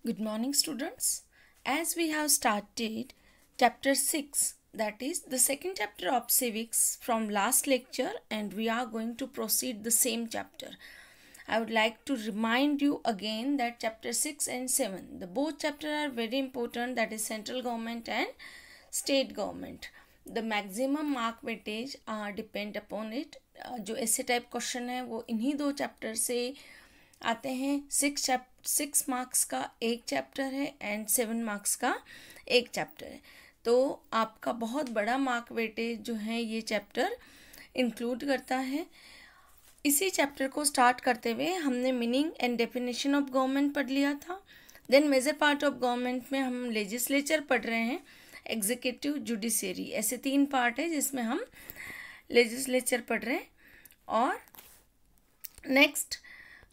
Good morning, students. As we have started chapter 6, that is the second chapter of civics from last lecture, and we are going to proceed the same chapter. I would like to remind you again that chapter 6 and 7, the both chapters are very important, that is central government and state government. The maximum mark weightage depend upon it. जो ऐसे type question है वो इन्हीं दो chapter से आते हैं. 6 marks का एक चैप्टर है एंड 7 मार्क्स का एक चैप्टर है. तो आपका बहुत बड़ा मार्क वेटेज जो है ये चैप्टर इंक्लूड करता है. इसी चैप्टर को स्टार्ट करते हुए हमने meaning and definition of government पढ़ लिया था. Then major part of government में हम लेजिस्लेचर पढ़ रहे हैं, एग्जीक्यूटिव, जुडिशरी, ऐसे 3 पार्ट है जिसमें हम लेजिस्लेचर पढ़ रहे हैं. और नेक्स्ट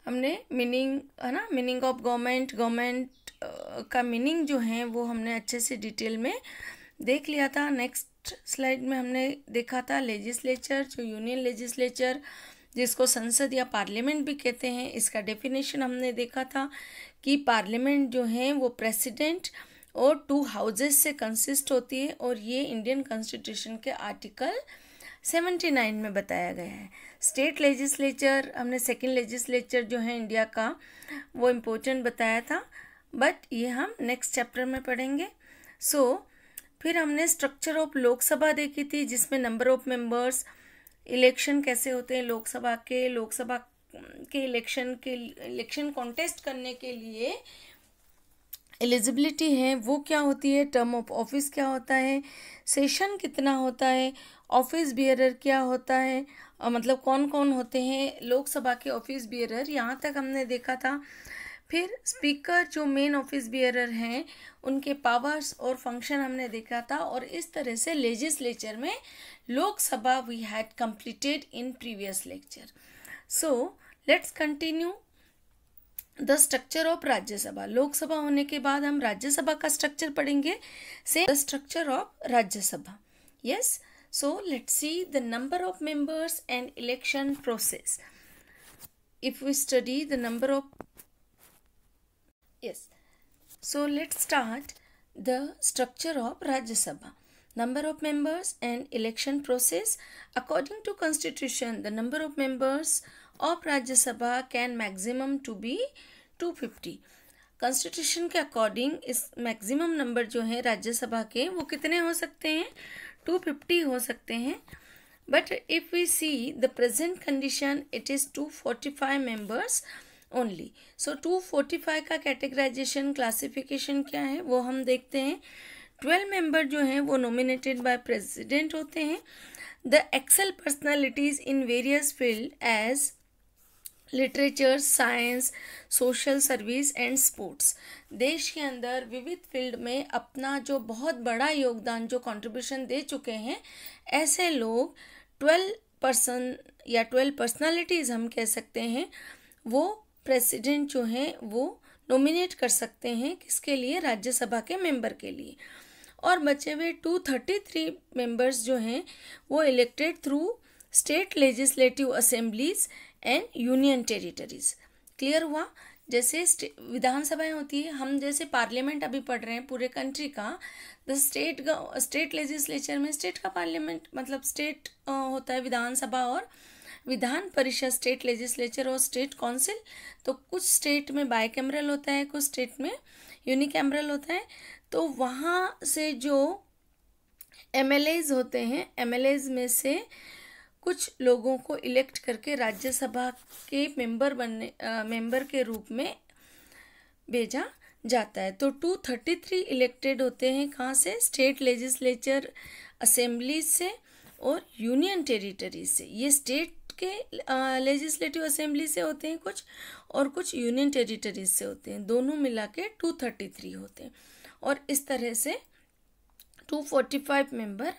हमने मीनिंग है ना, मीनिंग ऑफ गवर्नमेंट का मीनिंग जो है वो हमने अच्छे से डिटेल में देख लिया था. नेक्स्ट स्लाइड में हमने देखा था लेजिस्लेचर, जो यूनियन लेजिस्लेचर जिसको संसद या पार्लियामेंट भी कहते हैं, इसका डेफिनेशन हमने देखा था कि पार्लियामेंट जो है वो प्रेसिडेंट और 2 हाउसेस से कंसिस्ट होती है और ये इंडियन कॉन्स्टिट्यूशन के आर्टिकल 79 में बताया गया है. स्टेट लेजिस्लेचर हमने सेकेंड लेजिस्लेचर जो है इंडिया का वो इम्पोर्टेंट बताया था, बट ये हम नेक्स्ट चैप्टर में पढ़ेंगे. फिर हमने स्ट्रक्चर ऑफ लोकसभा देखी थी जिसमें नंबर ऑफ मेंबर्स, इलेक्शन कैसे होते हैं लोकसभा के इलेक्शन कॉन्टेस्ट करने के लिए एलिजिबिलिटी है वो क्या होती है, टर्म ऑफ ऑफिस क्या होता है, सेशन कितना होता है, ऑफिस बियरर क्या होता है, मतलब कौन कौन होते हैं लोकसभा के ऑफिस बियरर, यहाँ तक हमने देखा था. फिर स्पीकर जो मेन ऑफिस बियरर हैं उनके पावर्स और फंक्शन हमने देखा था. और इस तरह से लेजिस्लेचर में Lok Sabha we had completed in previous lecture. So let's continue the structure of Rajya Sabha. Lok Sabha होने के बाद हम राज्यसभा का स्ट्रक्चर पढ़ेंगे. So the structure of Rajya Sabha. Yes, so let's see the number of members and election process. If we study the number of, yes, so let's start the structure of Rajya Sabha. Number of members and election process. According to constitution, the number of members of Rajya Sabha can maximum to be 250. Constitution के according इस maximum number जो है राज्यसभा के वो कितने हो सकते हैं, 250 हो सकते हैं. But if we see the present condition it is 245 members only. So 245 का कैटेगराइजेशन क्लासिफिकेशन क्या है वो हम देखते हैं. 12 मेंबर जो हैं वो नॉमिनेटेड बाय प्रेसिडेंट होते हैं. The excel personalities in various field as literature, science, social service and sports. देश के अंदर विविध फील्ड में अपना जो बहुत बड़ा योगदान, जो कंट्रीब्यूशन दे चुके हैं, ऐसे लोग 12 पर्सन या 12 पर्सनालिटीज़ हम कह सकते हैं, वो प्रेसिडेंट जो हैं वो नॉमिनेट कर सकते हैं. किसके लिए, राज्यसभा के मेंबर के लिए. और बचे हुए 233 मेंबर्स जो हैं वो elected through state legislative assemblies and union territories. Clear हुआ. जैसे विधानसभाएं होती है, हम जैसे पार्लियामेंट अभी पढ़ रहे हैं पूरे कंट्री का, द स्टेट लेजिस्लेचर में स्टेट का पार्लियामेंट मतलब स्टेट होता है विधानसभा, और विधान परिषद स्टेट लेजिस्लेचर और स्टेट काउंसिल. तो कुछ स्टेट में बाई कैमरल होता है, कुछ स्टेट में यूनिकैमरल होता है. तो वहाँ से जो एमएलएज होते हैं, एमएलएज में से कुछ लोगों को इलेक्ट करके राज्यसभा के मेंबर के रूप में भेजा जाता है. तो 233 इलेक्टेड होते हैं कहाँ से, स्टेट लेजिस्लेचर असेंबलीज से और यूनियन टेरिटरीज से. ये स्टेट के लेजिस्लेटिव असेंबली से होते हैं कुछ, और कुछ यूनियन टेरिटरीज से होते हैं. दोनों मिला के 233 होते हैं. और इस तरह से 245 मेंबर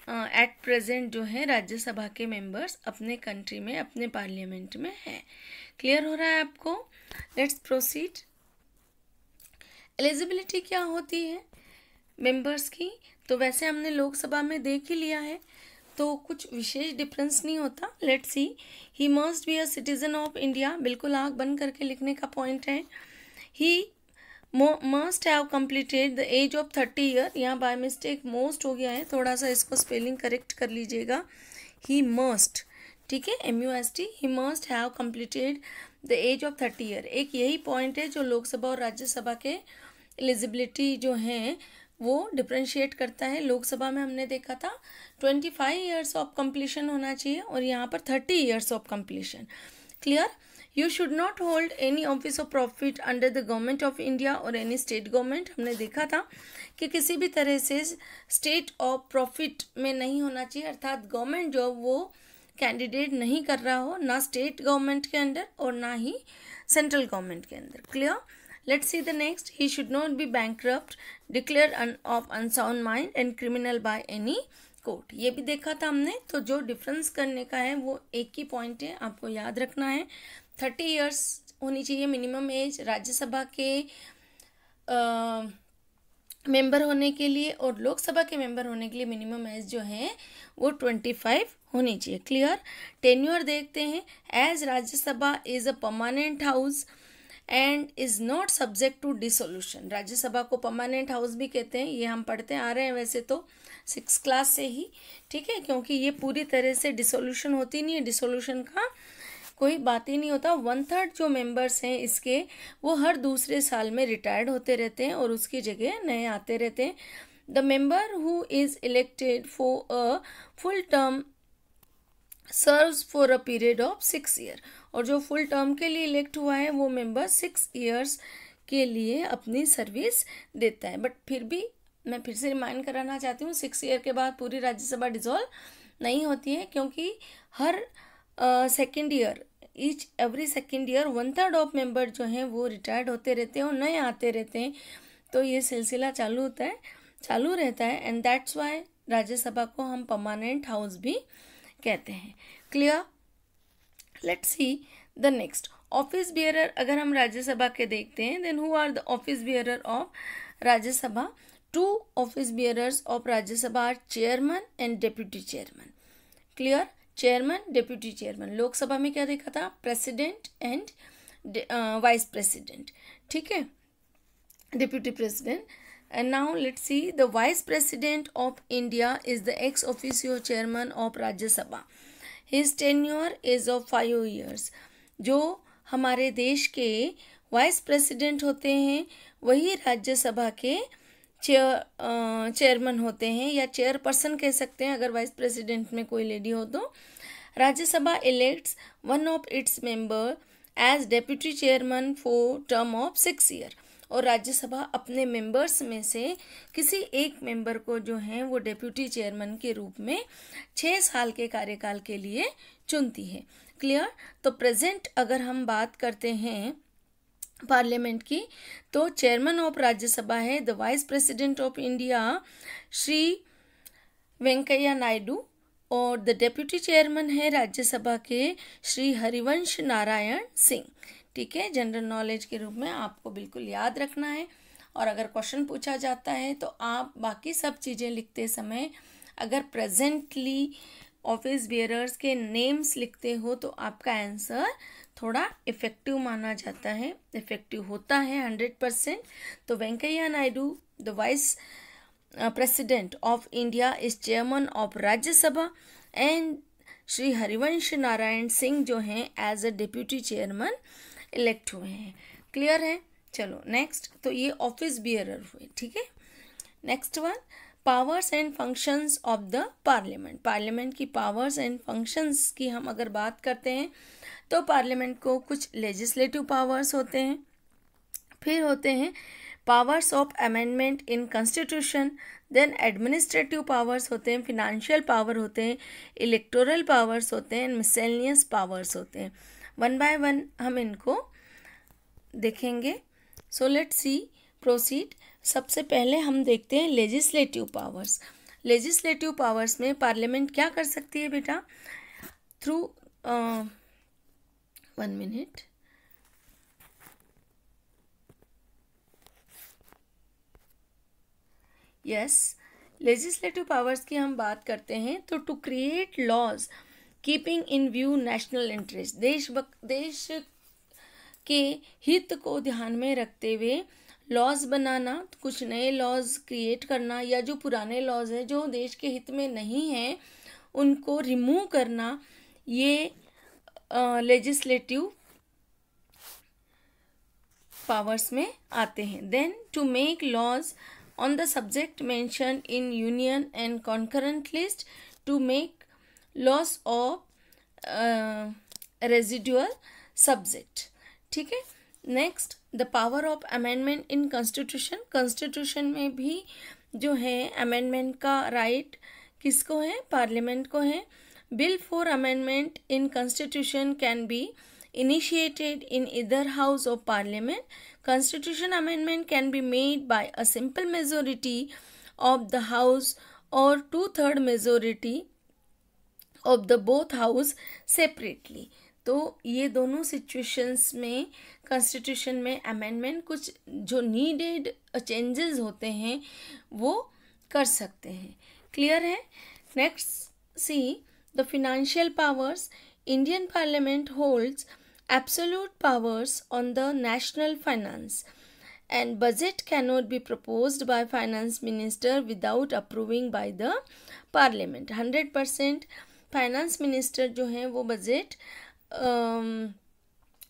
एट प्रेजेंट जो है राज्यसभा के मेंबर्स अपने कंट्री में, अपने पार्लियामेंट में हैं. क्लियर हो रहा है आपको. Let's proceed. एलिजिबिलिटी क्या होती है मेंबर्स की, तो वैसे हमने लोकसभा में देख ही लिया है, तो कुछ विशेष डिफरेंस नहीं होता. Let's see. He must be a citizen of India, बिल्कुल आँख बंद करके लिखने का पॉइंट है. He must have completed the age of 30 year, यहाँ बाय मिस्टेक मोस्ट हो गया है, थोड़ा सा इसको स्पेलिंग करेक्ट कर लीजिएगा, ही मस्ट, ठीक है, MUST, he must have completed the age of 30 year. एक यही पॉइंट है जो लोकसभा और राज्यसभा के एलिजिबिलिटी जो हैं वो डिफ्रेंशिएट करता है। लोकसभा में हमने देखा था 25 ईयर्स ऑफ कंप्लीशन होना चाहिए और यहाँ पर 30 years of completion. Clear? You should not hold any office of profit under the government of India और एनी स्टेट गवर्नमेंट। हमने देखा था कि किसी भी तरह से स्टेट ऑफ प्रॉफिट में नहीं होना चाहिए, अर्थात गवर्नमेंट जॉब वो कैंडिडेट नहीं कर रहा हो, ना स्टेट गवर्नमेंट के अंदर और ना ही सेंट्रल गवर्नमेंट के अंदर। Clear? Let's see the next. He should not be bankrupt, declared of unsound mind and criminal by any court. ये भी देखा था हमने, तो जो डिफरेंस करने का है वो एक ही पॉइंट है, आपको याद रखना है। 30 इयर्स होनी चाहिए मिनिमम एज राज्यसभा के मेंबर होने के लिए, और लोकसभा के मेंबर होने के लिए मिनिमम एज जो है वो 25 होनी चाहिए। क्लियर? टेन्योर देखते हैं। As Rajya Sabha is a permanent house and is not subject to dissolution. Rajya Sabha को परमानेंट हाउस भी कहते हैं, ये हम पढ़ते आ रहे हैं वैसे तो 6th क्लास से ही, ठीक है, क्योंकि ये पूरी तरह से डिसोल्यूशन होती नहीं है, डिसोल्यूशन का कोई बात ही नहीं होता। 1/3 जो मेंबर्स हैं इसके वो हर दूसरे साल में रिटायर्ड होते रहते हैं और उसकी जगह नए आते रहते हैं। The member who is elected for a full term serves for a period of 6 year, और जो फुल टर्म के लिए इलेक्ट हुआ है वो मेंबर 6 ईयर्स के लिए अपनी सर्विस देता है। बट फिर भी मैं फिर से रिमाइंड कराना चाहती हूँ, 6 ईयर के बाद पूरी राज्यसभा डिसॉल्व नहीं होती है, क्योंकि हर second year, each every second year 1/3 of member जो हैं वो रिटायर्ड होते रहते हैं और नए आते रहते हैं, तो ये सिलसिला चालू रहता है एंड दैट्स वाई राज्यसभा को हम परमानेंट हाउस भी कहते हैं। Clear? Let's see the next. Office bearer अगर हम राज्यसभा के देखते हैं, then who are the office bearer of Rajya Sabha? 2 office bearers of Rajya Sabha are chairman and deputy chairman. Clear? Chairman, deputy chairman. Lok Sabha में क्या देखा था? प्रेसिडेंट एंड वाइस प्रेसिडेंट, ठीक है, deputy president. And now let's see, the Vice President of India is the ex officio chairman of Rajya Sabha. His tenure is of 5 years. जो हमारे देश के वाइस प्रेसिडेंट होते हैं वही राज्यसभा के चेयरमैन होते हैं, या चेयरपर्सन कह सकते हैं अगर वाइस प्रेसिडेंट में कोई लेडी हो तो। Rajya Sabha elects one of its member as deputy chairman for term of 6 year, और राज्यसभा अपने मेंबर्स में से किसी एक मेंबर को जो है वो डेप्यूटी चेयरमैन के रूप में 6 साल के कार्यकाल के लिए चुनती है। क्लियर? तो प्रेजेंट अगर हम बात करते हैं पार्लियामेंट की, तो चेयरमैन ऑफ राज्यसभा है the vice president of India Shri Venkaiah Naidu, और द डेप्यूटी चेयरमैन है राज्यसभा के श्री हरिवंश नारायण सिंह। ठीक है, जनरल नॉलेज के रूप में आपको बिल्कुल याद रखना है, और अगर क्वेश्चन पूछा जाता है तो आप बाकी सब चीज़ें लिखते समय अगर प्रेजेंटली ऑफिस बियरर्स के नेम्स लिखते हो तो आपका आंसर थोड़ा इफेक्टिव माना जाता है, इफेक्टिव होता है 100%। तो Venkaiah Naidu the vice president of India is chairman of Rajya Sabha, and Shri Harivansh Narayan Singh जो हैं as a deputy chairman elect हुए हैं। क्लियर है? चलो नेक्स्ट, तो ये ऑफिस बियरर हुए। ठीक है, next one, powers and functions of the parliament. Parliament की पावर्स एंड फंक्शंस की हम अगर बात करते हैं तो पार्लियामेंट को कुछ लेजिस्लेटिव पावर्स होते हैं, फिर होते हैं powers of amendment in constitution, then administrative powers होते हैं, फिनेंशियल पावर होते हैं, इलेक्टोरल पावर्स होते हैं, मिसलेनियस पावर्स होते हैं। वन बाय वन हम इनको देखेंगे। So let's see, proceed. सबसे पहले हम देखते हैं लेजिस्लेटिव पावर्स। लेजिस्लेटिव पावर्स में पार्लियामेंट क्या कर सकती है बेटा? Through 1 minute, yes, legislative powers की हम बात करते हैं तो to create laws keeping in view national interest, देश के हित को ध्यान में रखते हुए लॉज बनाना, कुछ नए लॉज क्रिएट करना, या जो पुराने लॉज हैं जो देश के हित में नहीं हैं उनको रिमूव करना, ये लेजिस्लेटिव पावर्स में आते हैं. Then to make laws on the subject mentioned in union and concurrent list, to make laws of residual subject. ठीक है. Next the power of amendment in constitution. Constitution में भी जो है अमेंडमेंट का राइट किसको है? पार्लियामेंट को है. Bill for amendment in constitution can be initiated in either house of parliament. Constitution amendment can be made by a simple majority of the house or 2/3 majority of the both house separately. तो ये दोनों situations में constitution में amendment कुछ जो needed changes होते हैं वो कर सकते हैं. क्लियर है? Next see the financial powers. Indian parliament holds absolute powers on the national finance, and budget cannot be proposed by finance minister without approving by the parliament. 100% finance minister जो है वो बजट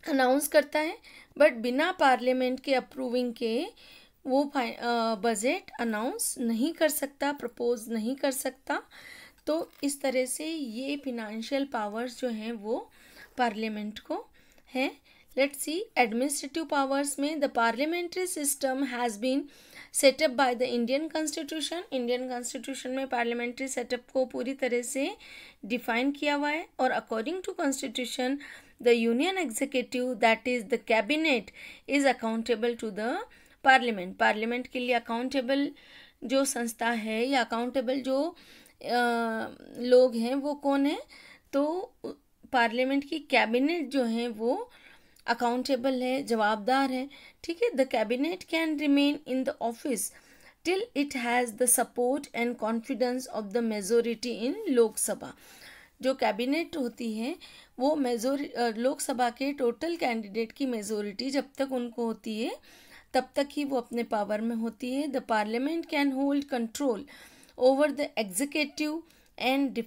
अनाउंस करता है, but बिना parliament के approving के वो budget announce नहीं कर सकता, प्रपोज नहीं कर सकता. तो इस तरह से ये फिनेंशियल पावर्स जो हैं वो पार्लियामेंट को है. लेट्स सी एडमिनिस्ट्रेटिव पावर्स में the parliamentary system has been set up by the Indian constitution. Indian constitution में पार्लियामेंट्री सेटअप को पूरी तरह से डिफाइन किया हुआ है. और according to constitution the union executive that is the cabinet is accountable to the parliament. Parliament के लिए अकाउंटेबल जो संस्था है या अकाउंटेबल जो लोग हैं वो कौन है? तो पार्लियामेंट की कैबिनेट जो है वो अकाउंटेबल है, जवाबदार है. ठीक है. The cabinet can remain in the office till it has the support and confidence of the majority in Lok Sabha. जो कैबिनेट होती है वो लोकसभा के टोटल कैंडिडेट की मेजोरिटी जब तक उनको होती है तब तक ही वो अपने पावर में होती है. The parliament can hold control over the executive and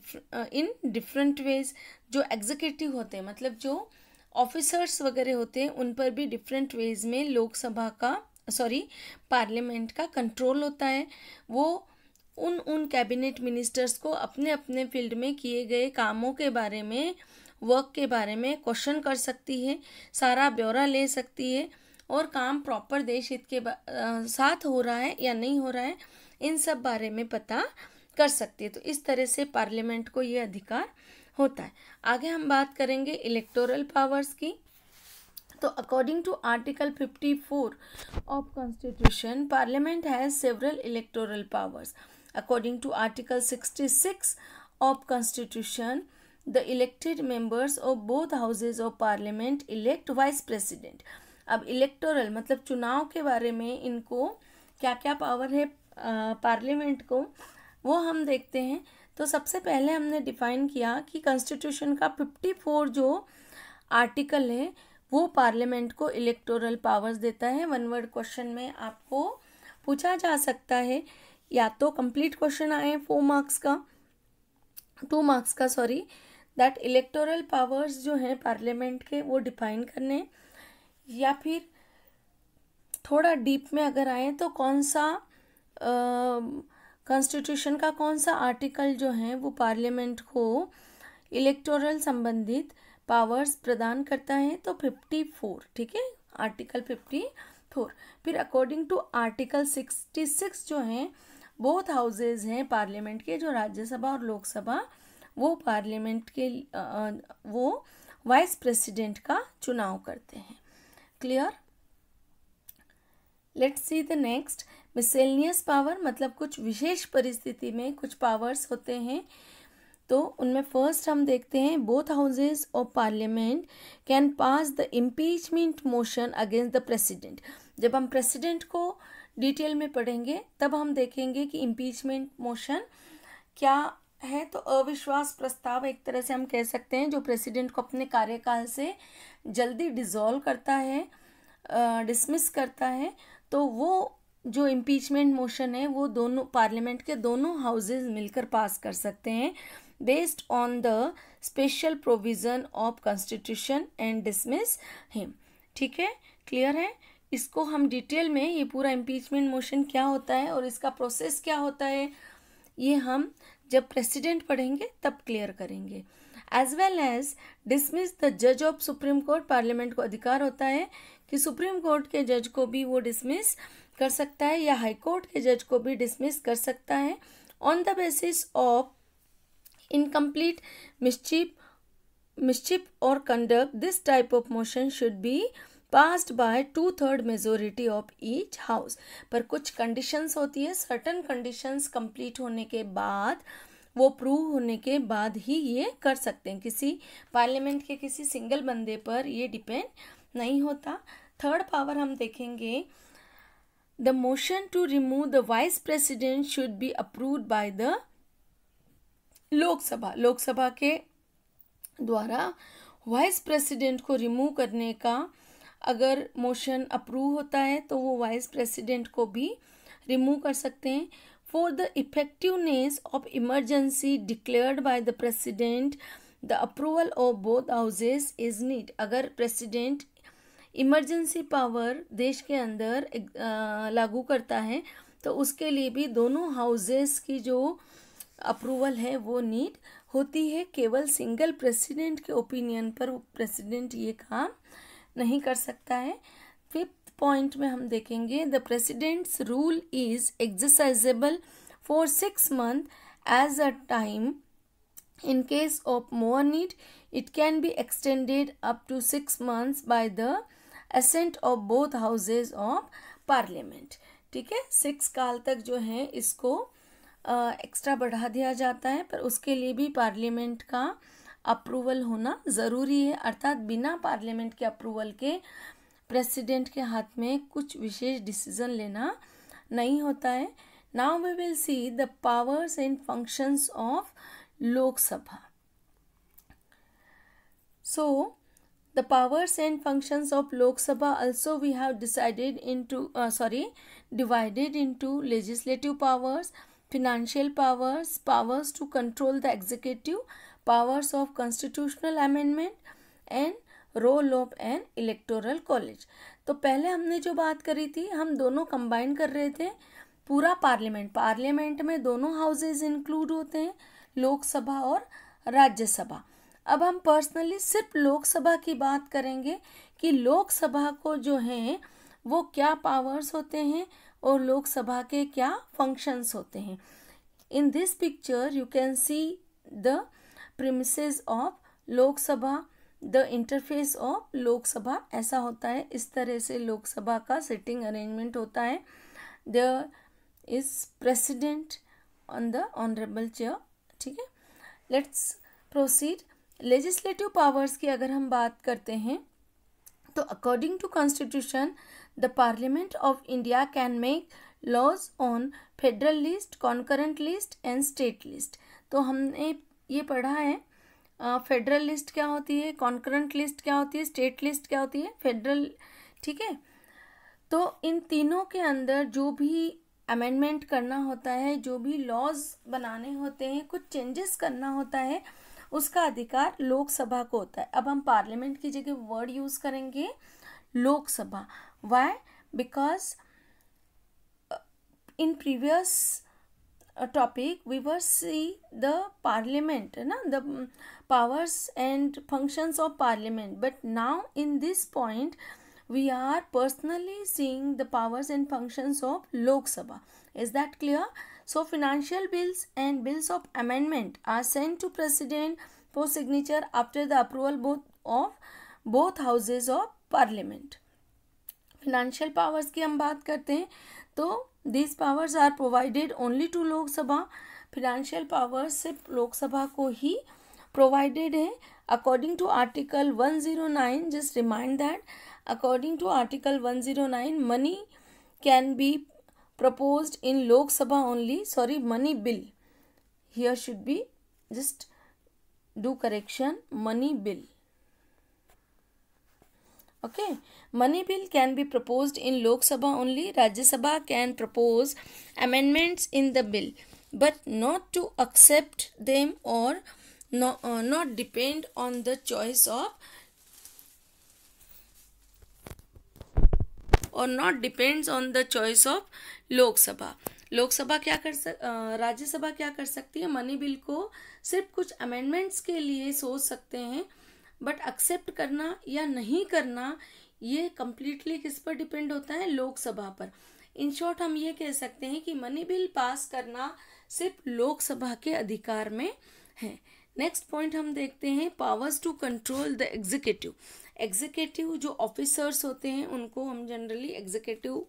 in different ways. जो एग्जीक्यूटिव होते हैं मतलब जो ऑफिसर्स वगैरह होते हैं उन पर भी डिफरेंट वेज में लोकसभा का पार्लियामेंट का कंट्रोल होता है. वो उन कैबिनेट मिनिस्टर्स को अपने अपने फील्ड में किए गए कामों के बारे में, वर्क के बारे में क्वेश्चन कर सकती है, सारा ब्यौरा ले सकती है और काम प्रॉपर देश हित के साथ हो रहा है या नहीं हो रहा है इन सब बारे में पता कर सकती है. तो इस तरह से पार्लियामेंट को ये अधिकार होता है. आगे हम बात करेंगे इलेक्टोरल पावर्स की. तो according to article 54 of constitution parliament has several electoral powers. According to article 66 of constitution the elected members of both houses of parliament elect vice president. अब इलेक्टोरल मतलब चुनाव के बारे में इनको क्या क्या पावर है पार्लियामेंट को वो हम देखते हैं. तो सबसे पहले हमने डिफाइन किया कि कॉन्स्टिट्यूशन का 54 जो आर्टिकल है वो पार्लियामेंट को इलेक्टोरल पावर्स देता है. वन वर्ड क्वेश्चन में आपको पूछा जा सकता है, या तो कंप्लीट क्वेश्चन आए 2 मार्क्स का दैट इलेक्टोरल पावर्स जो हैं पार्लियामेंट के वो डिफाइन करने, या फिर थोड़ा डीप में अगर आए तो कौन सा कॉन्स्टिट्यूशन का कौन सा आर्टिकल जो है वो पार्लियामेंट को इलेक्टोरल संबंधित पावर्स प्रदान करता है. तो 54. ठीक है. आर्टिकल 54. फिर अकॉर्डिंग टू आर्टिकल 66 जो है बोथ हाउसेज हैं पार्लियामेंट के, जो राज्यसभा और लोकसभा, वो पार्लियामेंट के वो वाइस प्रेसिडेंट का चुनाव करते हैं. Clear? Let's see the next. Miscellaneous power मतलब कुछ विशेष परिस्थिति में कुछ पावर्स होते हैं. तो उनमें फर्स्ट हम देखते हैं both houses of parliament can pass the impeachment motion against the president. जब हम प्रेसिडेंट को डिटेल में पढ़ेंगे तब हम देखेंगे कि इम्पीचमेंट मोशन क्या है. तो अविश्वास प्रस्ताव एक तरह से हम कह सकते हैं जो प्रेसिडेंट को अपने कार्यकाल से जल्दी डिसॉल्व करता है, डिसमिस करता है. तो तो वो जो इम्पीचमेंट मोशन है वो दोनों पार्लियामेंट के दोनों हाउसेज मिलकर पास कर सकते हैं based on the special provision of constitution and dismiss him. ठीक है, क्लियर है। इसको हम डिटेल में, ये पूरा इम्पीचमेंट मोशन क्या होता है और इसका प्रोसेस क्या होता है, ये हम जब प्रेसिडेंट पढ़ेंगे तब क्लियर करेंगे। As well as dismiss the जज ऑफ सुप्रीम कोर्ट, पार्लियामेंट को अधिकार होता है कि सुप्रीम कोर्ट के जज को भी वो डिसमिस कर सकता है या हाई कोर्ट के जज को भी डिसमिस कर सकता है on the basis of incomplete mischief or conduct. This type of motion should be passed by 2/3 majority of each house. पर कुछ conditions होती है, certain conditions complete होने के बाद, वो प्रूव होने के बाद ही ये कर सकते हैं। किसी पार्लियामेंट के किसी सिंगल बंदे पर ये डिपेंड नहीं होता। थर्ड पावर हम देखेंगे, the motion to remove the vice president should be approved by the Lok Sabha. Lok Sabha के द्वारा वाइस प्रेसिडेंट को रिमूव करने का अगर मोशन अप्रूव होता है तो वो वाइस प्रेसिडेंट को भी रिमूव कर सकते हैं। For the effectiveness of emergency declared by the president the approval of both houses is need. अगर प्रेसिडेंट इमरजेंसी पावर देश के अंदर लागू करता है तो उसके लिए भी दोनों हाउसेस की जो अप्रूवल है वो नीड होती है। केवल सिंगल प्रेसिडेंट के ओपिनियन पर प्रेसिडेंट ये काम नहीं कर सकता है। फिफ्थ पॉइंट में हम देखेंगे, the president's rule is exercisable for 6 months as a time. In case of more need it can be extended up to 6 months by the assent of both houses of parliament. ठीक है, 6 काल तक जो है इसको एक्स्ट्रा बढ़ा दिया जाता है, पर उसके लिए भी पार्लियामेंट का अप्रूवल होना ज़रूरी है। अर्थात बिना पार्लियामेंट के अप्रूवल के प्रेसिडेंट के हाथ में कुछ विशेष डिसीजन लेना नहीं होता है। Now we will see the powers and functions of Lok Sabha. So the powers and functions of Lok Sabha also we have divided into legislative powers, financial powers, powers to control the executive, powers of constitutional amendment and role of an electoral college. तो पहले हमने जो बात करी थी, हम दोनों combine कर रहे थे। पूरा पार्लियामेंट में दोनों हाउसेज इंक्लूड होते हैं, लोकसभा और राज्यसभा। अब हम पर्सनली सिर्फ लोकसभा की बात करेंगे कि लोकसभा को जो है वो क्या पावर्स होते हैं और लोकसभा के क्या फंक्शंस होते हैं। In this picture you can see the premises of Lok Sabha, the interface of Lok Sabha. ऐसा होता है, इस तरह से लोकसभा का सिटिंग अरेंजमेंट होता है। There is president on the honourable chair. ठीक है, लेट्स प्रोसीड। लेजिस्लेटिव पावर्स की अगर हम बात करते हैं तो according to constitution the parliament of India can make laws on federal list, concurrent list and state list. तो हमने ये पढ़ा है फेडरल लिस्ट क्या होती है, कॉन्करेंट लिस्ट क्या होती है, स्टेट लिस्ट क्या होती है, फेडरल। ठीक है, तो इन तीनों के अंदर जो भी अमेंडमेंट करना होता है, जो भी लॉज बनाने होते हैं, कुछ चेंजेस करना होता है, उसका अधिकार लोकसभा को होता है। अब हम पार्लियामेंट की जगह वर्ड यूज करेंगे Lok Sabha. Why? Because in previous topic we were see the parliament, ना, the powers and functions of parliament, but now in this point we are personally seeing the powers and functions of Lok Sabha. Is that clear? So financial bills and bills of amendment are sent to President for signature after the approval of both houses of Parliament. Financial powers की हम बात करते हैं तो these powers are provided only to Lok Sabha. Financial powers सिर्फ लोकसभा को ही provided है according to Article 109. Just remind that according to Article 109, money can be proposed in Lok Sabha only. Sorry, money bill. Here should be, just do correction, money bill. Okay, money bill can be proposed in Lok Sabha only. Rajya Sabha can propose amendments in the bill, but not to accept them or not depend on the choice of और not depends on the choice of Lok Sabha. Lok Sabha क्या राज्यसभा क्या कर सकती है, money bill को सिर्फ कुछ amendments के लिए सोच सकते हैं, बट एक्सेप्ट करना या नहीं करना ये कम्प्लीटली किस पर डिपेंड होता है, लोकसभा पर. इन शॉर्ट हम ये कह सकते हैं कि मनी बिल पास करना सिर्फ लोकसभा के अधिकार में है. नेक्स्ट पॉइंट हम देखते हैं, powers to control the executive. Executive जो ऑफिसर्स होते हैं उनको हम जनरली एग्जीक्यूटिव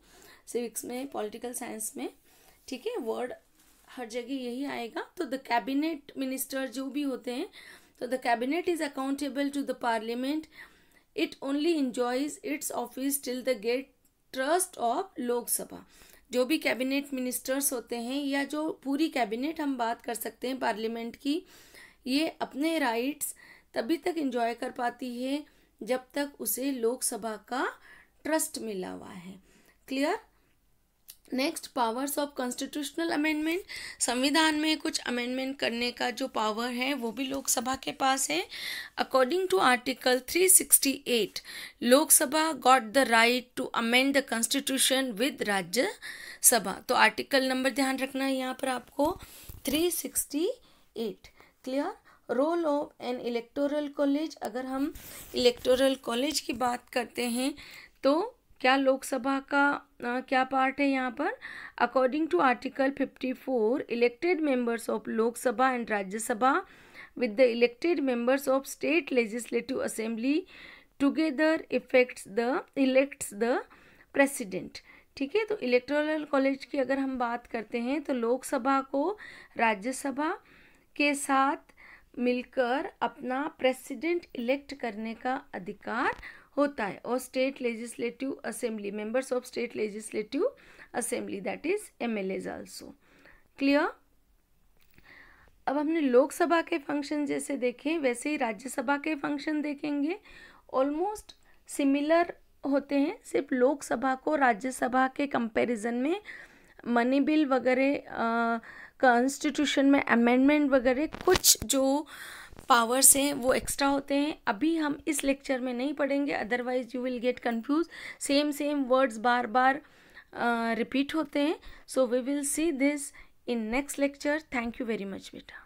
सिविक्स में, पॉलिटिकल साइंस में, ठीक है, वर्ड हर जगह यही आएगा. तो द कैबिनेट मिनिस्टर जो भी होते हैं, तो the cabinet is accountable to the parliament. It only enjoys its office till the get trust of Lok Sabha. जो भी कैबिनेट मिनिस्टर्स होते हैं या जो पूरी कैबिनेट हम बात कर सकते हैं पार्लियामेंट की, ये अपने राइट्स तभी तक एंजॉय कर पाती है जब तक उसे लोकसभा का ट्रस्ट मिला हुआ है. Clear. Next, powers of constitutional amendment. संविधान में कुछ अमेंडमेंट करने का जो पावर है वो भी लोकसभा के पास है. According to article 368 Lok Sabha got the right to amend the constitution with Rajya Sabha. तो आर्टिकल नंबर ध्यान रखना है यहाँ पर आपको, 368. Clear. Role of an electoral college. अगर हम इलेक्टोरल कॉलेज की बात करते हैं तो क्या लोकसभा का क्या पार्ट है यहाँ पर. According to article 54 elected members of Lok Sabha and Rajya Sabha with the elected members of state legislative assembly together elects the president. ठीक है. तो इलेक्टोरल कॉलेज की अगर हम बात करते हैं तो लोकसभा को राज्यसभा के साथ मिलकर अपना प्रेसिडेंट इलेक्ट करने का अधिकार होता है. और state legislative assembly, members of state legislative assembly, that is MLAs also. Clear. अब हमने लोकसभा के फंक्शन जैसे देखे वैसे ही राज्यसभा के फंक्शन देखेंगे. ऑलमोस्ट सिमिलर होते हैं, सिर्फ लोकसभा को राज्यसभा के कंपैरिजन में मनी बिल वगैरह, कॉन्स्टिट्यूशन में अमेंडमेंट वगैरह कुछ जो पावर्स हैं वो एक्स्ट्रा होते हैं. अभी हम इस लेक्चर में नहीं पढ़ेंगे, otherwise you will get confuse. Same words बार बार रिपीट होते हैं. So we will see this in next lecture. Thank you very much बेटा.